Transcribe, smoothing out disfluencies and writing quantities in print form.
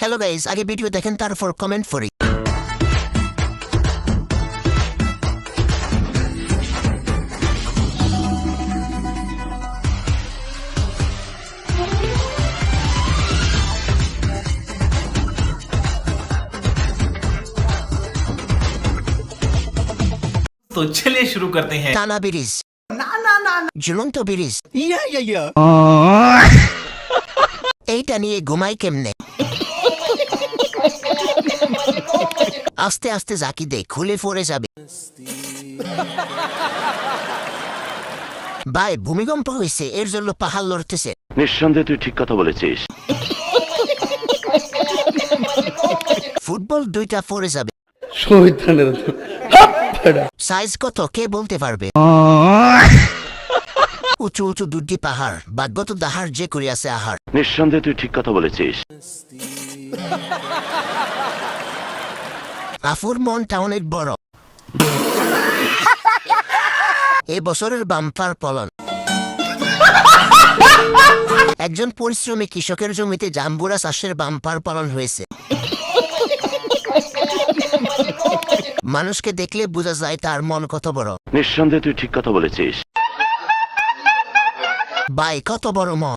Hello guys, আগে video দেখেন তারপর কমেন্ট করি। तो चलिए शुरू करते हैं। টানা ব্রিজ, ঝুলন্ত ব্রিজ, এইটা নিয়ে ঘুমাই কেমনে? আস্তে আস্তে জাকি দে, খুলে পড়ে যাবে। ভাই, ভূমিকম্প হয়েছে, এর জন্য পাহাড় লড়তেছে। নিঃসন্দেহে তুই ঠিক কথা বলেছিস। ফুটবল দুইটা পড়ে যাবে। সাইজ কত কে বলতে পারবে? উঁচু উঁচু দুটি পাহাড়, ভাগ্যত দাহার যে করিয়াছে আহার। নিঃসন্দেহে তুই ঠিক কথা বলেছিস। আফুর মনটা অনেক বড়। এ বছরের বাম্পার ফলন। একজন পরিশ্রমী কৃষকের জমিতে জাম্বুরা চাষের বাম্পার ফলন হয়েছে। মানুষকে দেখলে বোঝা যায় তার মন কত বড়। নিঃসন্দেহে তুই ঠিক কথা বলেছিস। ভাই, কত বড় মন।